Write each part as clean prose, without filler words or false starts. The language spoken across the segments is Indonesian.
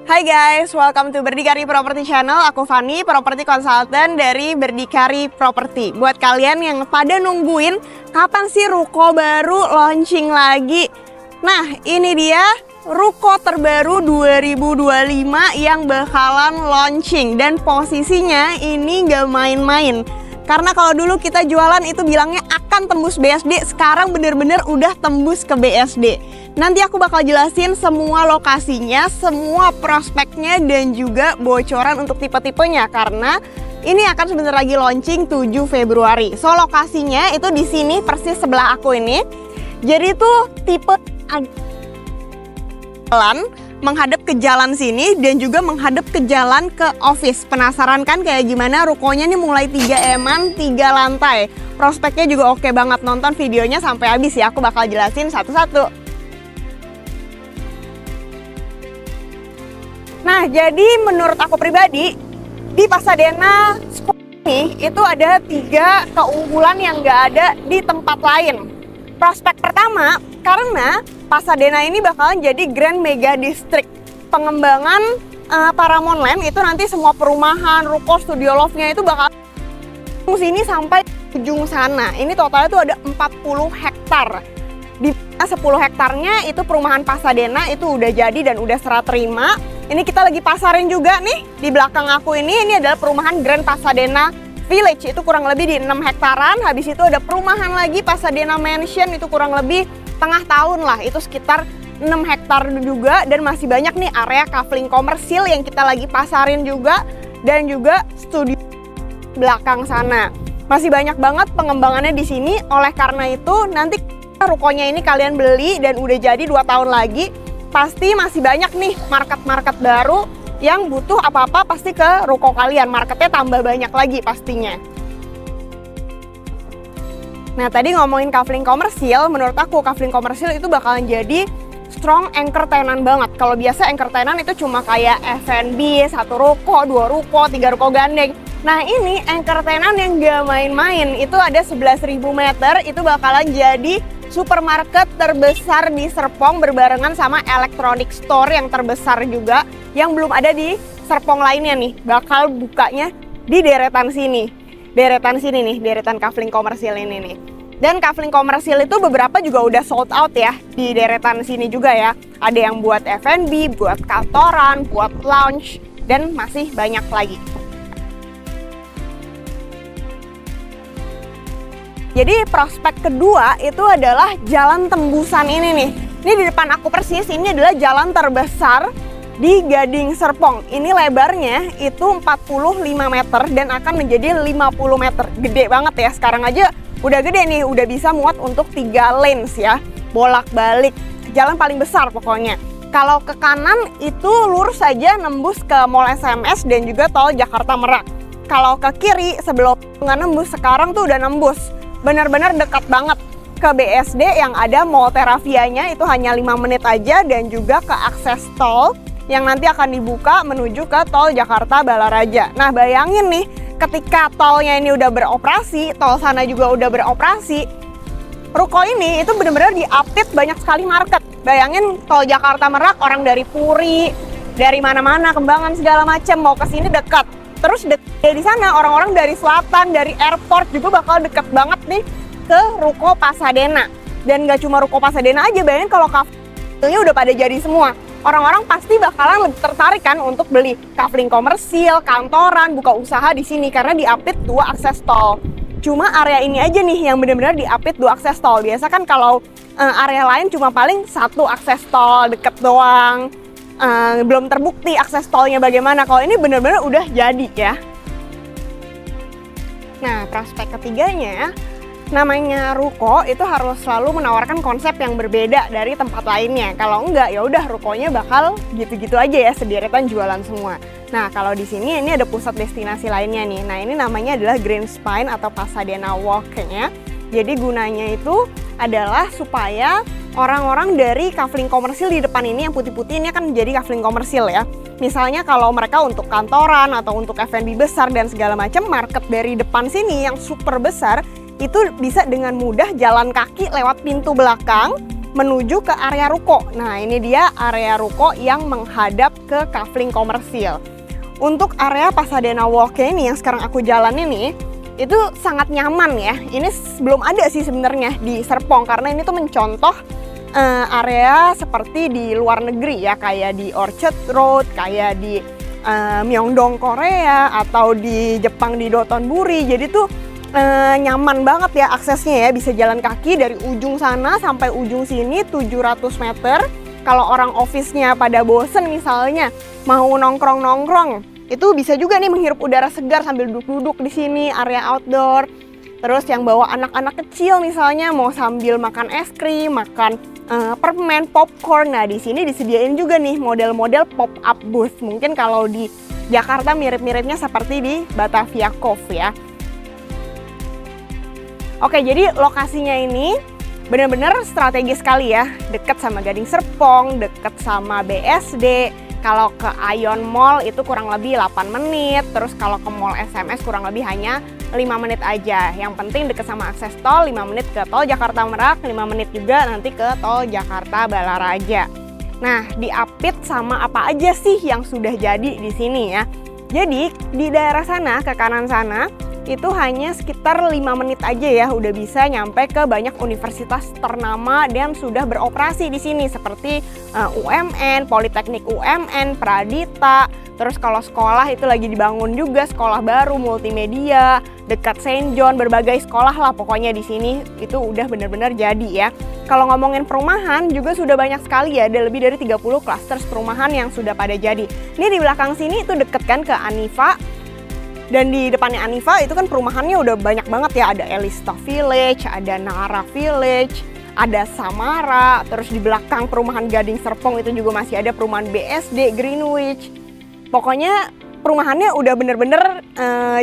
Hai guys, welcome to Berdikari Property Channel. Aku Fani, property consultant dari Berdikari Property. Buat kalian yang pada nungguin kapan sih ruko baru launching lagi. Nah, ini dia ruko terbaru 2025 yang bakalan launching. Dan posisinya ini gak main-main. Karena kalau dulu kita jualan itu bilangnya akan tembus BSD, sekarang bener-bener udah tembus ke BSD. Nanti aku bakal jelasin semua lokasinya, semua prospeknya, dan juga bocoran untuk tipe-tipenya. Karena ini akan sebentar lagi launching 7 Februari. So, lokasinya itu di sini persis sebelah aku ini. Jadi itu tipe jalan menghadap ke jalan sini dan juga menghadap ke jalan ke office. Penasaran kan kayak gimana rukonya nih, mulai 3M-an, 3 lantai. Prospeknya juga oke banget, nonton videonya sampai habis ya. Aku bakal jelasin satu-satu. Nah, jadi menurut aku pribadi di Pasadena ini itu ada 3 keunggulan yang nggak ada di tempat lain. Prospek pertama, karena Pasadena ini bakalan jadi Grand Mega District. Pengembangan Paramount Land itu nanti semua perumahan, ruko, studio love-nya itu bakal sini sampai ujung sana. Ini totalnya itu ada 40 hektar. Di 10 hektarnya itu perumahan Pasadena itu udah jadi dan udah serah terima. Ini kita lagi pasarin juga nih di belakang aku ini adalah perumahan Grand Pasadena Village, itu kurang lebih di 6 hektaran. Habis itu ada perumahan lagi Pasadena Mansion, itu kurang lebih tengah tahun lah, itu sekitar 6 hektar juga. Dan masih banyak nih area kafling komersil yang kita lagi pasarin juga, dan juga studio belakang sana. Masih banyak banget pengembangannya di sini. Oleh karena itu nanti rukonya ini kalian beli dan udah jadi 2 tahun lagi, pasti masih banyak nih market-market baru yang butuh apa-apa pasti ke ruko kalian. Marketnya tambah banyak lagi pastinya. Nah, tadi ngomongin kafling komersil, menurut aku kafling komersil itu bakalan jadi strong anchor tenant banget. Kalau biasa anchor tenant itu cuma kayak F&B, 1 ruko, 2 ruko, 3 ruko gandeng. Nah, ini anchor tenant yang gak main-main. Itu ada 11.000 meter, itu bakalan jadi supermarket terbesar di Serpong berbarengan sama electronic store yang terbesar juga, yang belum ada di Serpong lainnya nih. Bakal bukanya di deretan sini. Deretan sini nih, deretan kafling komersil ini nih. Dan kafling komersil itu beberapa juga udah sold out ya di deretan sini juga ya. Ada yang buat F&B, buat kantoran, buat lounge, dan masih banyak lagi. Jadi prospek kedua itu adalah jalan tembusan ini nih. Ini di depan aku persis, ini adalah jalan terbesar di Gading Serpong. Ini lebarnya itu 45 meter dan akan menjadi 50 meter. Gede banget ya, sekarang aja udah gede nih, udah bisa muat untuk 3 lanes ya. Bolak-balik, jalan paling besar pokoknya. Kalau ke kanan itu lurus saja nembus ke Mall SMS dan juga tol Jakarta Merak. Kalau ke kiri sebelum nggak nembus, sekarang tuh udah nembus. Benar-benar dekat banget ke BSD yang ada Mall Teravianya, itu hanya 5 menit aja, dan juga ke akses tol yang nanti akan dibuka menuju ke tol Jakarta Balaraja. Nah, bayangin nih, ketika tolnya ini udah beroperasi, tol sana juga udah beroperasi, ruko ini itu benar-benar di-update banyak sekali market. Bayangin tol Jakarta Merak, orang dari Puri, dari mana-mana, Kembangan segala macam mau ke sini dekat. Terus di sana orang-orang dari selatan, dari airport juga bakal deket banget nih ke ruko Pasadena. Dan gak cuma ruko Pasadena aja, bayangin kalau kaflingnya udah pada jadi semua. Orang-orang pasti bakalan lebih tertarik kan untuk beli kafling komersil, kantoran, buka usaha di sini karena di-update 2 akses tol. Cuma area ini aja nih yang benar-benar di-update 2 akses tol. Biasa kan kalau area lain cuma paling 1 akses tol deket doang. Belum terbukti akses tolnya bagaimana. Kalau ini benar-benar udah jadi ya. Nah, prospek ketiganya, namanya ruko itu harus selalu menawarkan konsep yang berbeda dari tempat lainnya. Kalau enggak, ya udah rukonya bakal gitu-gitu aja ya, sederetan jualan semua. Nah, kalau di sini ini ada pusat destinasi lainnya nih. Nah, ini namanya adalah Green Spine atau Pasadena Walk-nya. Jadi gunanya itu adalah supaya orang-orang dari kafling komersil di depan ini yang putih-putih ini akan menjadi kafling komersil ya. Misalnya kalau mereka untuk kantoran atau untuk F&B besar dan segala macam, market dari depan sini yang super besar itu bisa dengan mudah jalan kaki lewat pintu belakang menuju ke area ruko. Nah, ini dia area ruko yang menghadap ke Kafling Komersil. Untuk area Pasadena Walk ini yang sekarang aku jalanin nih, itu sangat nyaman ya. Ini belum ada sih sebenarnya di Serpong, karena ini tuh mencontoh area seperti di luar negeri ya, kayak di Orchard Road, kayak di Myeongdong Korea, atau di Jepang di Dotonbori. Jadi tuh nyaman banget ya aksesnya ya, bisa jalan kaki dari ujung sana sampai ujung sini 700 meter. Kalau orang office-nya pada bosen misalnya mau nongkrong-nongkrong, itu bisa juga nih menghirup udara segar sambil duduk-duduk di sini, area outdoor. Terus yang bawa anak-anak kecil misalnya mau sambil makan es krim, makan permen, popcorn. Nah, di sini disediain juga nih model-model pop-up booth. Mungkin kalau di Jakarta mirip-miripnya seperti di Batavia Cove ya. Oke, jadi lokasinya ini benar-benar strategis sekali ya. Dekat sama Gading Serpong, dekat sama BSD. Kalau ke Ion Mall itu kurang lebih 8 menit. Terus kalau ke Mall SMS kurang lebih hanya 5 menit aja. Yang penting deket sama akses tol, 5 menit ke tol Jakarta Merak, 5 menit juga nanti ke tol Jakarta Balaraja. Nah, diapit sama apa aja sih yang sudah jadi di sini ya. Jadi di daerah sana, ke kanan sana, itu hanya sekitar 5 menit aja ya udah bisa nyampe ke banyak universitas ternama dan sudah beroperasi di sini seperti UMN, Politeknik UMN, Pradita. Terus kalau sekolah itu lagi dibangun juga sekolah baru multimedia, dekat Saint John, berbagai sekolah lah pokoknya di sini itu udah benar-benar jadi ya. Kalau ngomongin perumahan juga sudah banyak sekali ya, ada lebih dari 30 klaster perumahan yang sudah pada jadi. Ini di belakang sini itu deket kan ke Anifa. Dan di depannya Anifa itu kan perumahannya udah banyak banget ya, ada Elista Village, ada Nara Village, ada Samara, terus di belakang perumahan Gading Serpong itu juga masih ada perumahan BSD, Greenwich. Pokoknya perumahannya udah bener-bener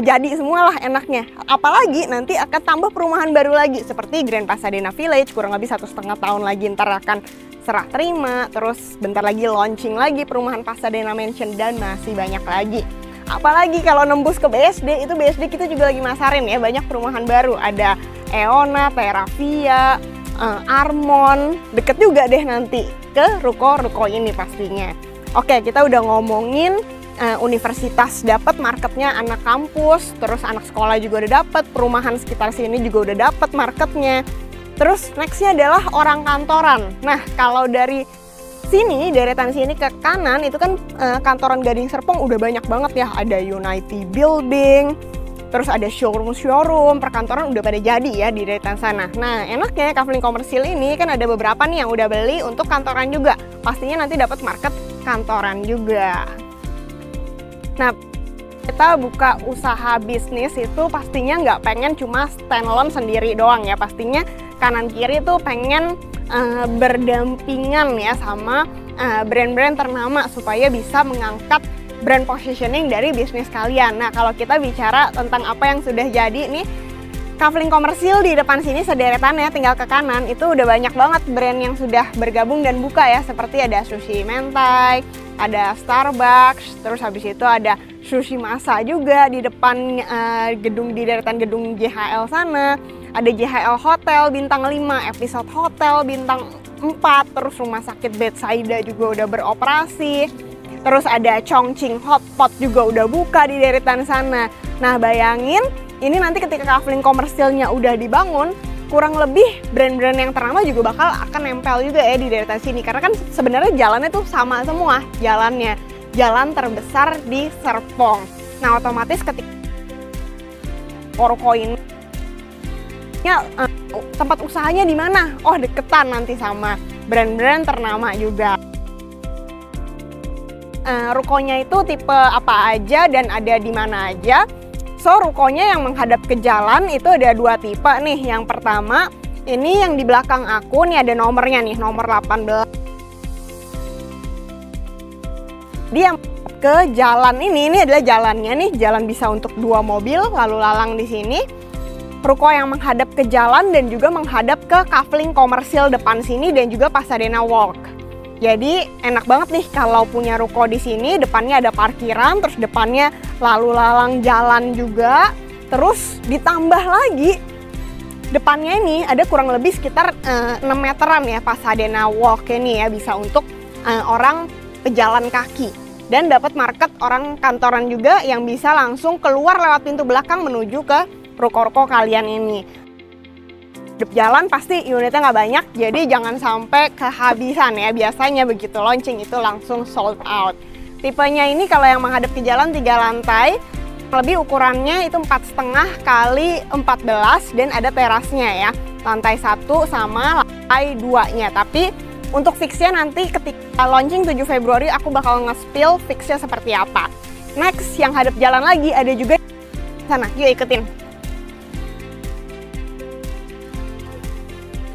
jadi semua lah enaknya. Apalagi nanti akan tambah perumahan baru lagi seperti Grand Pasadena Village, kurang lebih 1,5 tahun lagi ntar akan serah terima. Terus bentar lagi launching lagi perumahan Pasadena Mansion dan masih banyak lagi. Apalagi kalau nembus ke BSD, itu BSD kita juga lagi masarin ya, banyak perumahan baru. Ada Eona, Terravia, Armon, deket juga deh nanti ke ruko-ruko ini pastinya. Oke, kita udah ngomongin universitas dapat, marketnya anak kampus, terus anak sekolah juga udah dapat, perumahan sekitar sini juga udah dapat marketnya. Terus nextnya adalah orang kantoran. Nah, kalau dari sini, deretan sini ke kanan itu kan kantoran Gading Serpong udah banyak banget ya. Ada Unity Building, terus ada showroom, perkantoran udah pada jadi ya di deretan sana. Nah, enaknya Kafling Komersil ini kan ada beberapa nih yang udah beli untuk kantoran juga. Pastinya nanti dapat market kantoran juga. Nah, kita buka usaha bisnis itu pastinya nggak pengen cuma standalone sendiri doang ya. Pastinya kanan kiri tuh pengen berdampingan ya sama brand-brand ternama supaya bisa mengangkat brand positioning dari bisnis kalian. Nah, kalau kita bicara tentang apa yang sudah jadi nih, Kafling Komersil di depan sini sederetannya tinggal ke kanan itu udah banyak banget brand yang sudah bergabung dan buka ya, seperti ada Sushi Mentai, ada Starbucks, terus habis itu ada Sushi Masa juga di depan gedung, di deretan gedung JHL sana. Ada JHL Hotel Bintang 5, Episode Hotel Bintang 4, terus rumah sakit Bethsaida juga udah beroperasi. Terus ada Chongqing Hotpot juga udah buka di deretan sana. Nah, bayangin ini nanti ketika Kafling Komersilnya udah dibangun, kurang lebih brand-brand yang ternama juga bakal akan nempel juga ya di deretan sini. Karena kan sebenarnya jalannya tuh sama semua jalannya. Jalan terbesar di Serpong. Nah, otomatis ketika Orkoin tempat usahanya di mana? Oh, deketan nanti sama brand-brand ternama juga. Rukonya itu tipe apa aja dan ada di mana aja. So, rukonya yang menghadap ke jalan itu ada 2 tipe nih. Yang pertama, ini yang di belakang aku nih ada nomornya nih, nomor 18. Dia ke jalan ini adalah jalannya nih, jalan bisa untuk 2 mobil lalu lalang di sini. Ruko yang menghadap ke jalan dan juga menghadap ke Kafling Komersil depan sini dan juga Pasadena Walk. Jadi enak banget nih kalau punya ruko di sini, depannya ada parkiran, terus depannya lalu lalang jalan juga. Terus ditambah lagi Depannya ini ada kurang lebih sekitar 6 meteran ya Pasadena Walk ini ya, bisa untuk orang pejalan kaki. Dan dapat market orang kantoran juga yang bisa langsung keluar lewat pintu belakang menuju ke ruko-ruko kalian ini. Jalan pasti unitnya nggak banyak, jadi jangan sampai kehabisan ya. Biasanya begitu launching itu langsung sold out. Tipenya ini kalau yang menghadap ke jalan 3 lantai, lebih ukurannya itu 4,5 kali 14 dan ada terasnya ya. Lantai 1 sama lantai 2-nya. Tapi untuk fixnya nanti ketika launching 7 Februari aku bakal nge-spill fixnya seperti apa. Next, yang hadap jalan lagi ada juga sana. Yuk ikutin.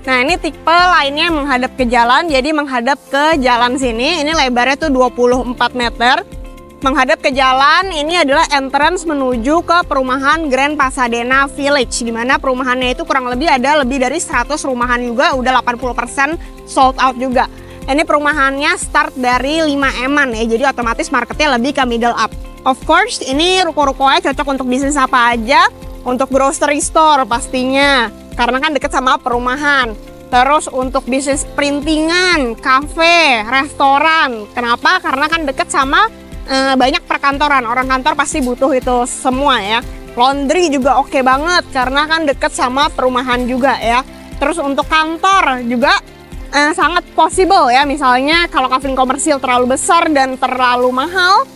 Nah, ini tipe lainnya yang menghadap ke jalan, jadi menghadap ke jalan sini. Ini lebarnya tuh 24 meter. Menghadap ke jalan, ini adalah entrance menuju ke perumahan Grand Pasadena Village, di mana perumahannya itu kurang lebih ada lebih dari 100 rumahan juga, udah 80% sold out juga. Ini perumahannya start dari 5M-an ya, jadi otomatis marketnya lebih ke middle up. Of course, ini ruko-rukonya cocok untuk bisnis apa aja, untuk grocery store pastinya, karena kan deket sama perumahan. Terus untuk bisnis printingan, kafe, restoran. Kenapa? Karena kan deket sama banyak perkantoran, orang kantor pasti butuh itu semua ya. Laundry juga oke banget karena kan deket sama perumahan juga ya. Terus untuk kantor juga sangat possible ya, misalnya kalau kafe komersil terlalu besar dan terlalu mahal,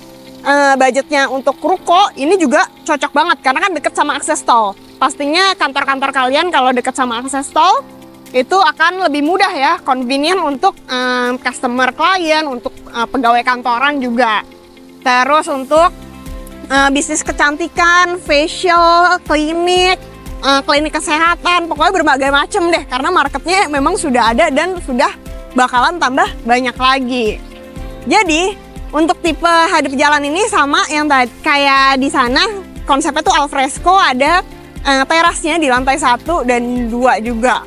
budgetnya untuk ruko ini juga cocok banget karena kan deket sama akses tol. Pastinya kantor-kantor kalian kalau deket sama akses tol itu akan lebih mudah ya, convenient untuk customer klien, untuk pegawai kantoran juga. Terus untuk bisnis kecantikan, facial, klinik, klinik kesehatan, pokoknya berbagai macam deh. Karena marketnya memang sudah ada dan sudah bakalan tambah banyak lagi. Jadi untuk tipe hadap jalan ini sama yang tadi kayak di sana, konsepnya tuh alfresco, ada terasnya di lantai 1 dan 2 juga.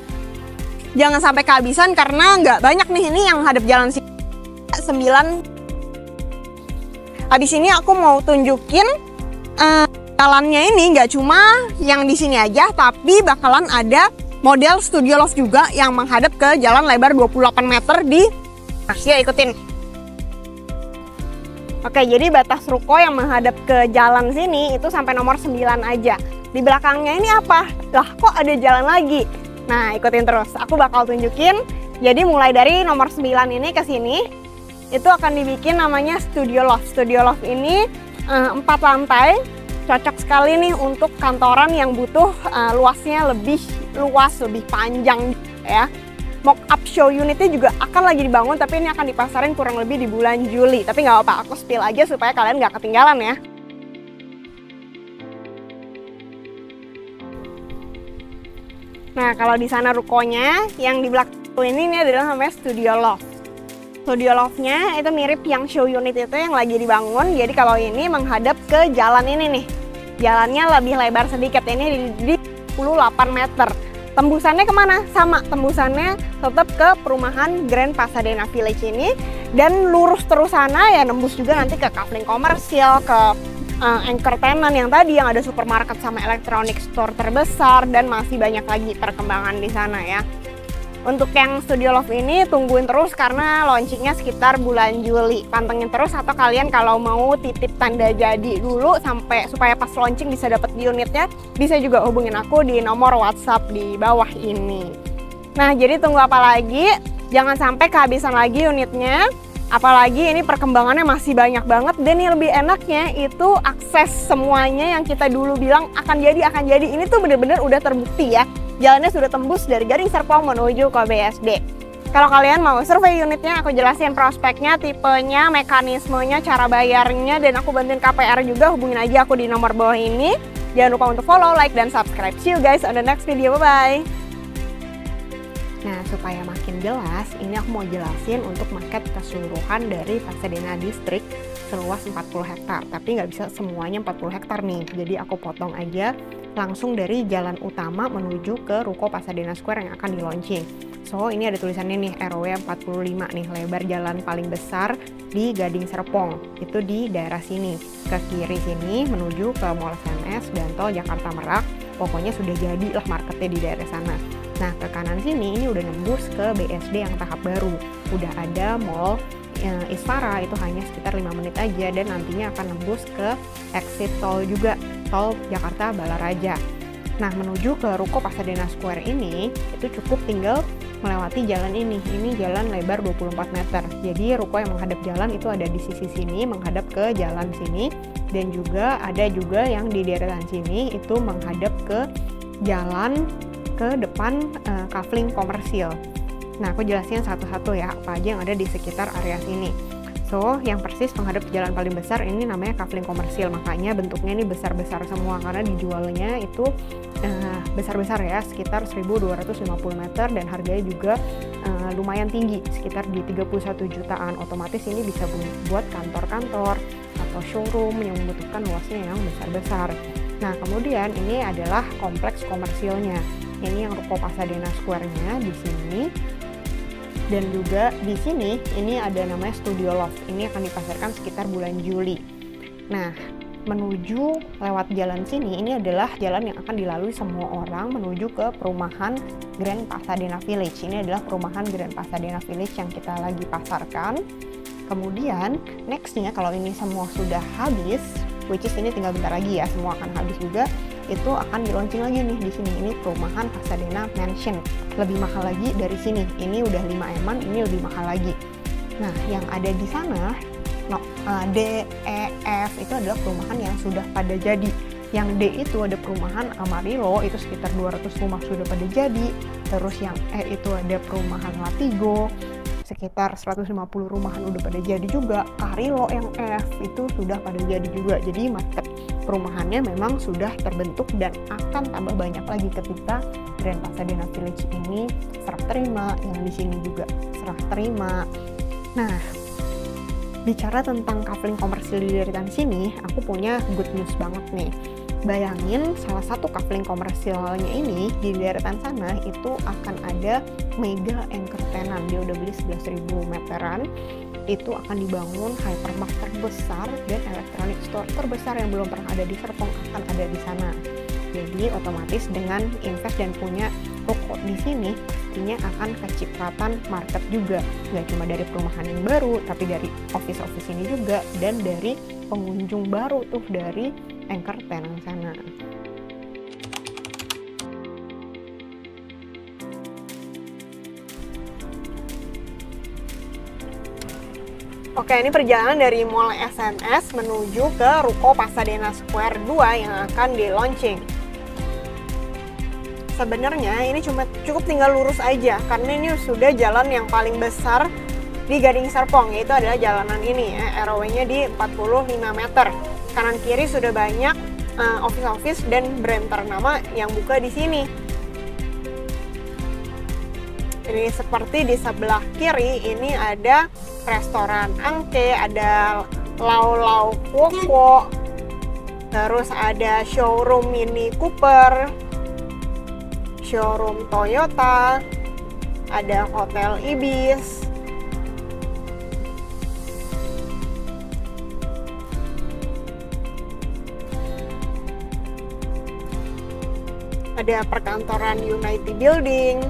Jangan sampai kehabisan karena nggak banyak nih, ini yang hadap jalan 9. Habis ini aku mau tunjukin jalannya ini nggak cuma yang di sini aja, tapi bakalan ada model Studio Loft juga yang menghadap ke jalan lebar 28 meter di Asia. Ikutin. Oke, jadi batas ruko yang menghadap ke jalan sini itu sampai nomor 9 aja. Di belakangnya ini apa? Lah, kok ada jalan lagi? Nah, ikutin terus. Aku bakal tunjukin. Jadi mulai dari nomor 9 ini ke sini, itu akan dibikin namanya Studio Loft. Studio Loft ini 4 lantai, cocok sekali nih untuk kantoran yang butuh luasnya lebih luas, lebih panjang ya. Mock-up show unitnya juga akan lagi dibangun, tapi ini akan dipasarin kurang lebih di bulan Juli. Tapi nggak apa-apa, aku spill aja supaya kalian nggak ketinggalan ya. Nah, kalau di sana rukonya, yang di belakang ini adalah namanya Studio Loft. Studio Loft-nya itu mirip yang show unit itu yang lagi dibangun. Jadi kalau ini menghadap ke jalan ini nih. Jalannya lebih lebar sedikit, ini di 28 meter. Tembusannya kemana? Sama, tembusannya tetap ke perumahan Grand Pasadena Village ini. Dan lurus terus sana ya, nembus juga nanti ke kafe komersil, ke anchor tenant yang tadi, yang ada supermarket sama electronic store terbesar, dan masih banyak lagi perkembangan di sana ya. Untuk yang Studio Loft ini tungguin terus karena launchingnya sekitar bulan Juli. Pantengin terus, atau kalian kalau mau titip tanda jadi dulu sampai supaya pas launching bisa dapat di unitnya, bisa juga hubungin aku di nomor WhatsApp di bawah ini. Nah, jadi tunggu apa lagi? Jangan sampai kehabisan lagi unitnya. Apalagi ini perkembangannya masih banyak banget, dan yang lebih enaknya itu akses semuanya yang kita dulu bilang akan jadi. Ini tuh bener-bener udah terbukti ya. Jalannya sudah tembus dari Gading Serpong menuju ke BSD. Kalau kalian mau survei unitnya, aku jelasin prospeknya, tipenya, mekanismenya, cara bayarnya, dan aku bantuin KPR juga. Hubungin aja aku di nomor bawah ini. Jangan lupa untuk follow, like, dan subscribe. See you guys on the next video. Bye-bye. Nah, supaya makin jelas, ini aku mau jelasin untuk market keseluruhan dari Pasadena District seluas 40 hektar. Tapi nggak bisa semuanya 40 hektar nih. Jadi aku potong aja langsung dari jalan utama menuju ke ruko Pasadena Square yang akan di launching. So, ini ada tulisannya nih, RW 45 nih, lebar jalan paling besar di Gading Serpong. Itu di daerah sini. Ke kiri sini menuju ke Mall SNS dan Tol Jakarta Merak. pokoknya sudah jadilah marketnya di daerah sana. Nah, ke kanan sini ini udah nembus ke BSD yang tahap baru. Udah ada mall Isfara, itu hanya sekitar 5 menit aja, dan nantinya akan nembus ke exit tol juga, tol Jakarta Balaraja. Nah, menuju ke Ruko Pasadena Square ini, itu cukup tinggal melewati jalan ini. Ini jalan lebar 24 meter. Jadi ruko yang menghadap jalan itu ada di sisi sini, menghadap ke jalan sini. Dan juga ada juga yang di deretan sini itu menghadap ke jalan ke depan kafling komersil. Nah, aku jelasin satu-satu ya, apa aja yang ada di sekitar area sini. So, yang persis menghadap ke jalan paling besar ini namanya kafling komersil. Makanya bentuknya ini besar-besar semua, karena dijualnya itu besar-besar ya, sekitar 1.250 meter, dan harganya juga lumayan tinggi, sekitar di 31 jutaan. Otomatis ini bisa buat kantor-kantor atau showroom yang membutuhkan luasnya yang besar-besar. Nah, kemudian ini adalah kompleks komersilnya. Ini yang Ruko Pasadena Square-nya di sini. Dan juga di sini ini ada namanya Studio Loft. Ini akan dipasarkan sekitar bulan Juli. Nah, menuju lewat jalan sini, ini adalah jalan yang akan dilalui semua orang menuju ke perumahan Grand Pasadena Village. Ini adalah perumahan Grand Pasadena Village yang kita lagi pasarkan. Kemudian nextnya, kalau ini semua sudah habis, which is ini tinggal bentar lagi ya, semua akan habis juga, itu akan di launching lagi nih di sini. Ini perumahan Pasadena Mansion, lebih mahal lagi dari sini. Ini udah 5M-an, ini lebih mahal lagi. Nah, yang ada di sana D, E, F itu adalah perumahan yang sudah pada jadi. Yang D itu ada perumahan Amarillo, itu sekitar 200 rumah sudah pada jadi. Terus yang E itu ada perumahan Latigo, sekitar 150 rumahan udah pada jadi juga. Carrillo yang F itu sudah pada jadi juga. Jadi market perumahannya memang sudah terbentuk dan akan tambah banyak lagi ketika Grand Pasadena Village ini serah terima. Yang di sini juga serah terima. Nah, bicara tentang kafling komersil di deretan sini, aku punya good news banget nih. Bayangin, salah satu kafling komersilnya ini di deretan sana itu akan ada mega anchor tenant. Dia udah beli 11.000 meteran. Itu akan dibangun hypermarket terbesar dan electronic store terbesar yang belum pernah ada di Serpong akan ada di sana. Jadi otomatis dengan invest dan punya toko di sini, pastinya akan kecipratan market juga. Nggak cuma dari perumahan yang baru, tapi dari office-office ini juga, dan dari pengunjung baru tuh dari anchor tenant sana. Oke, ini perjalanan dari Mall SMS menuju ke Ruko Pasadena Square 2 yang akan di-launching. Sebenarnya ini cukup tinggal lurus aja, karena ini sudah jalan yang paling besar di Gading Serpong, yaitu adalah jalanan ini ya, ROW-nya di 45 meter. Kanan kiri sudah banyak office-office dan brand ternama yang buka di sini. Ini seperti di sebelah kiri ini ada restoran Angke, ada Lau Lau Koko, terus ada showroom Mini Cooper, showroom Toyota, ada hotel Ibis, ada perkantoran United Building,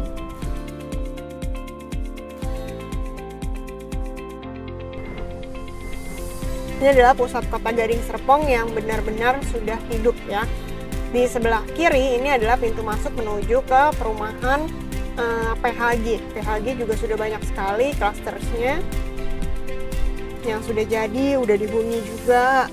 ini adalah pusat kota Gading Serpong yang benar-benar sudah hidup ya. Di sebelah kiri ini adalah pintu masuk menuju ke perumahan PHG. PHG juga sudah banyak sekali clustersnya yang sudah jadi, udah dihuni juga.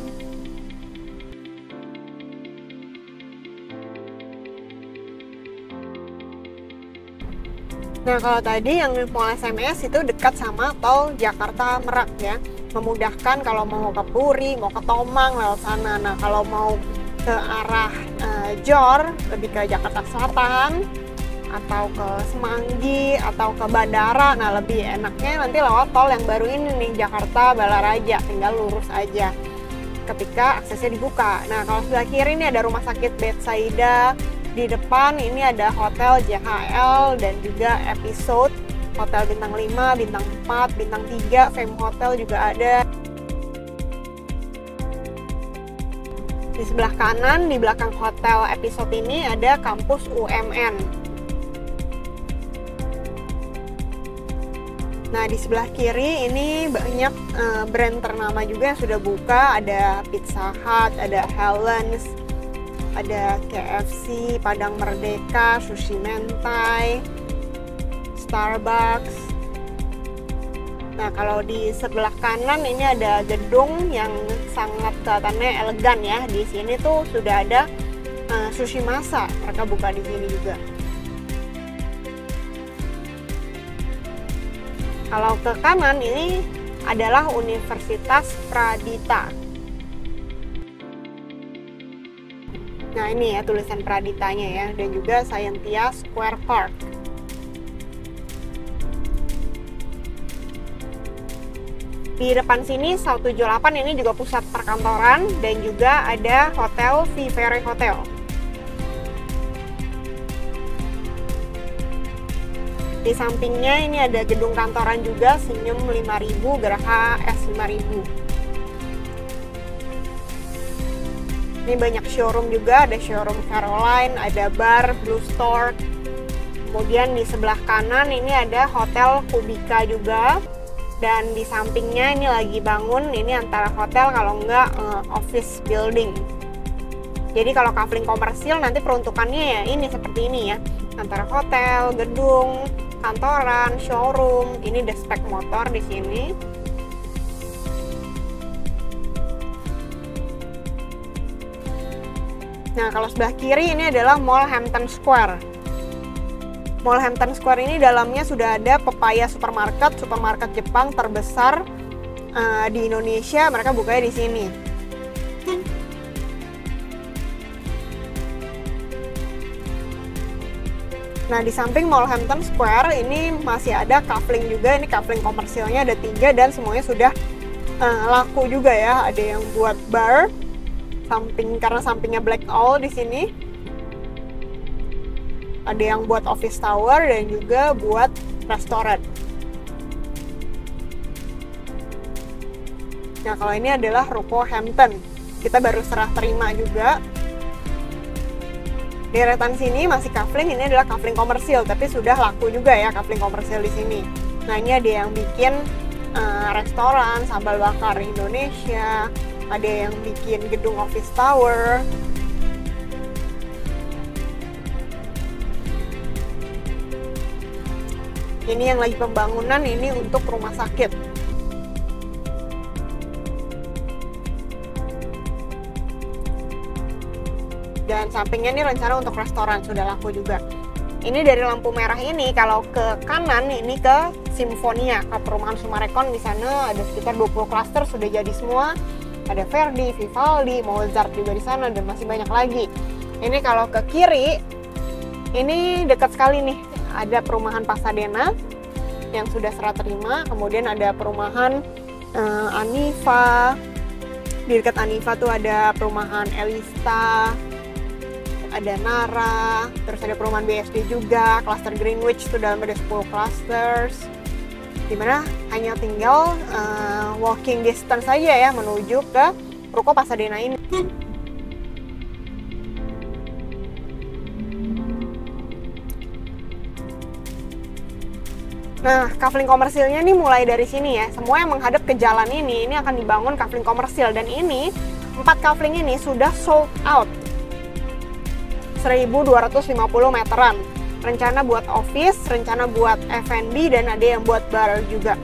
Nah, kalau tadi yang Mall SMS itu dekat sama tol Jakarta Merak ya, memudahkan kalau mau ke Puri, mau ke Tomang lewat sana. Nah, kalau mau ke arah Jor, lebih ke Jakarta Selatan, atau ke Semanggi, atau ke bandara, nah lebih enaknya nanti lewat tol yang baru ini nih, Jakarta Balaraja, tinggal lurus aja ketika aksesnya dibuka. Nah, kalau sebelah kiri ini ada rumah sakit Betsaida, di depan ini ada hotel JHL dan juga Episode, hotel bintang 5, bintang 4, bintang 3, Fame Hotel juga ada. Di sebelah kanan, di belakang hotel episode ini ada kampus UMN. Nah, di sebelah kiri ini banyak brand ternama juga yang sudah buka. Ada Pizza Hut, ada Helen's, ada KFC, Padang Merdeka, Sushi Mentai, Starbucks. Nah, kalau di sebelah kanan ini ada gedung yang sangat kelihatannya elegan ya. Di sini tuh sudah ada Sushi Masa, mereka buka di sini juga. Kalau ke kanan ini adalah Universitas Pradita. Nah, ini ya tulisan Praditanya ya, dan juga Scientia Square Park. Di depan sini 178 ini juga pusat perkantoran dan juga ada hotel Vivere Hotel. Di sampingnya ini ada gedung kantoran juga, Senyum 5000, Geraha S 5000. Ini banyak showroom juga, ada showroom Caroline, ada bar Blue Store. Kemudian di sebelah kanan ini ada hotel Kubika juga. Dan di sampingnya ini lagi bangun, ini antara hotel kalau enggak office building. Jadi kalau kafling komersil nanti peruntukannya ya ini seperti ini ya, antara hotel, gedung, kantoran, showroom. Ini the spek motor di sini. Nah, kalau sebelah kiri ini adalah Mall Hampton Square. Mall Hampton Square ini dalamnya sudah ada Pepaya Supermarket, supermarket Jepang terbesar di Indonesia. Mereka bukanya di sini. Nah, di samping Mall Hampton Square ini masih ada kafling juga. Ini kafling komersilnya ada 3 dan semuanya sudah laku juga ya. Ada yang buat bar, karena sampingnya Black Owl di sini. Ada yang buat office tower dan juga buat restoran. Nah, kalau ini adalah ruko Hampton. Kita baru serah terima juga. Deretan sini masih kafling, ini adalah kafling komersil, tapi sudah laku juga ya kafling komersil di sini. Nah, ini ada yang bikin restoran, sambal bakar Indonesia, ada yang bikin gedung office tower. Ini yang lagi pembangunan, ini untuk rumah sakit. Dan sampingnya ini rencana untuk restoran, sudah laku juga. Ini dari lampu merah ini, kalau ke kanan ini ke Simfonia, ke perumahan Sumarekon. Di sana ada sekitar 20 klaster sudah jadi semua. Ada Verdi, Vivaldi, Mozart juga di sana, dan masih banyak lagi. Ini kalau ke kiri, ini dekat sekali nih. Ada perumahan Pasadena yang sudah serah terima, kemudian ada perumahan Anifa. Di dekat Anifa tuh ada perumahan Elista, ada Nara, terus ada perumahan BSD juga, cluster Greenwich itu dalam ada 10 clusters, dimana hanya tinggal walking distance saja ya menuju ke ruko Pasadena ini. Nah, kafling komersilnya nih mulai dari sini ya. Semua yang menghadap ke jalan ini akan dibangun kafling komersil. Dan ini, 4 kafling ini sudah sold out. 1.250 meteran. Rencana buat office, rencana buat F&B, dan ada yang buat bar juga.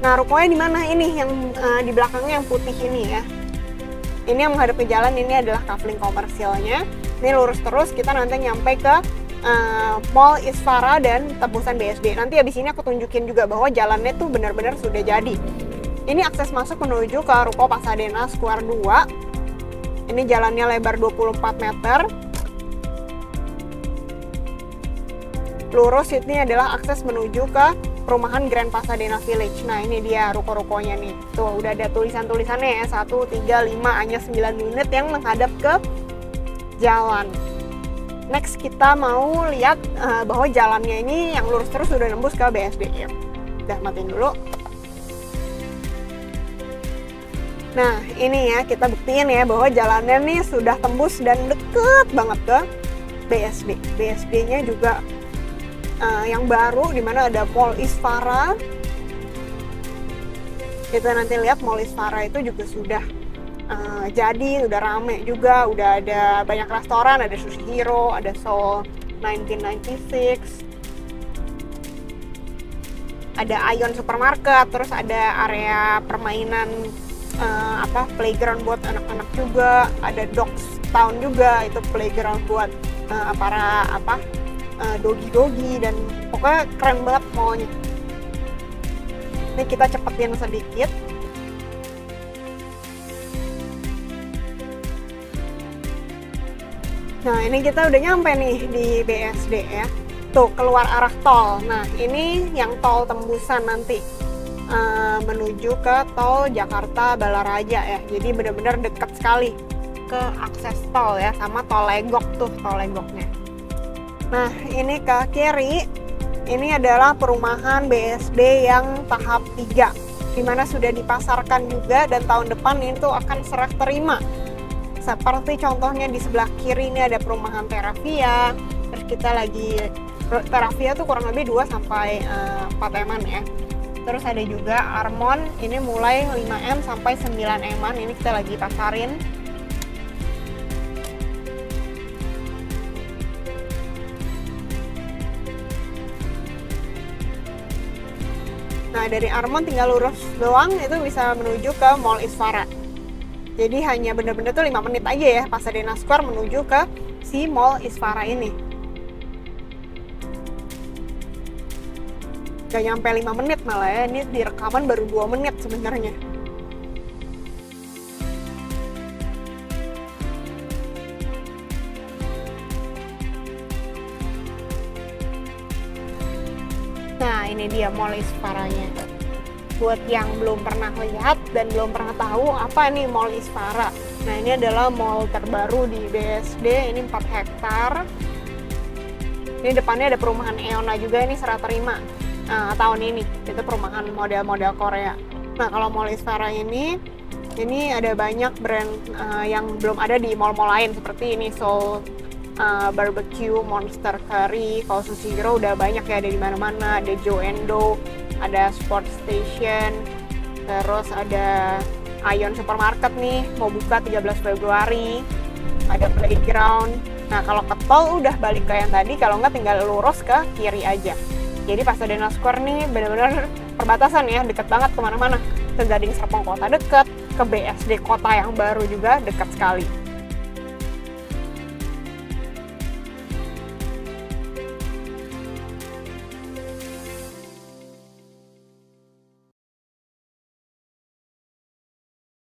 Nah, rukonya di mana ini? Yang di belakangnya yang putih ini ya. Ini yang menghadap ke jalan, ini adalah kafling komersilnya. Ini lurus terus, kita nanti nyampe ke Mall Isfara dan tebusan BSD. Nanti abis ini aku tunjukin juga bahwa jalannya tuh benar-benar sudah jadi. Ini akses masuk menuju ke ruko Pasadena Square 2. Ini jalannya lebar 24 meter. Lurus ini adalah akses menuju ke perumahan Grand Pasadena Village. Nah, ini dia ruko-rukonya nih. Tuh, udah ada tulisan-tulisannya ya. 1, 3, 5, hanya 9 unit yang menghadap ke jalan. Next, kita mau lihat bahwa jalannya ini yang lurus terus sudah nembus ke BSD. Udah, matiin dulu. Nah, ini ya kita buktiin ya bahwa jalannya nih sudah tembus dan deket banget ke BSD. BSD-nya juga yang baru, dimana ada Mall Isfara. Kita nanti lihat Mall Isfara itu juga sudah jadi, udah rame juga, udah ada banyak restoran, ada Sushi Hero, ada Seoul 1996, ada Ion Supermarket, terus ada area permainan playground buat anak-anak juga, ada Dogs Town juga, itu playground buat para dogi-dogi, dan pokoknya keren banget mallnya. Ini kita cepetin sedikit. Nah, ini kita udah nyampe nih di BSD ya. Tuh, keluar arah tol. Nah, ini yang tol tembusan nanti menuju ke tol Jakarta Balaraja ya. Jadi benar-benar dekat sekali ke akses tol ya, sama tol Legok tuh, tol Legoknya. Nah, ini ke kiri, ini adalah perumahan BSD yang tahap 3, dimana sudah dipasarkan juga, dan tahun depan itu akan serah terima. Seperti contohnya di sebelah kiri ini ada perumahan Terravia, terus kita lagi, Terravia tuh kurang lebih 2-4 M-an ya. Terus ada juga Armon, ini mulai 5M sampai 9 M-an, ini kita lagi pasarin. Nah, dari Armon tinggal lurus doang, itu bisa menuju ke Mall Isfara. Jadi hanya bener-bener tuh 5 menit aja ya, Pasadena Square menuju ke si Mall Isfara ini. Gak nyampe 5 menit malah ya, ini di rekaman baru 2 menit sebenarnya. Nah, ini dia Mall Isfaranya. Buat yang belum pernah lihat dan belum pernah tahu apa nih Mall Isfara. Nah, ini adalah mall terbaru di BSD, ini 4 hektar. Ini depannya ada perumahan Eona juga, ini serah terima tahun ini. Itu perumahan model-model Korea. Nah, kalau Mall Isfara ini ada banyak brand yang belum ada di mall-mall lain, seperti ini Seoul Barbecue, Monster Curry. Kalau Sushi Hero udah banyak ya, ada di mana-mana. Ada Joe & Do, ada Sport Station, terus ada Ion Supermarket nih, mau buka 13 Februari, ada Playground. Nah, kalau ke tol udah balik ke yang tadi, kalau nggak tinggal lurus ke kiri aja. Jadi Pasadena Square nih bener-bener perbatasan ya, deket banget kemana-mana. Ke Gading Serpong Kota deket, ke BSD Kota yang baru juga deket sekali.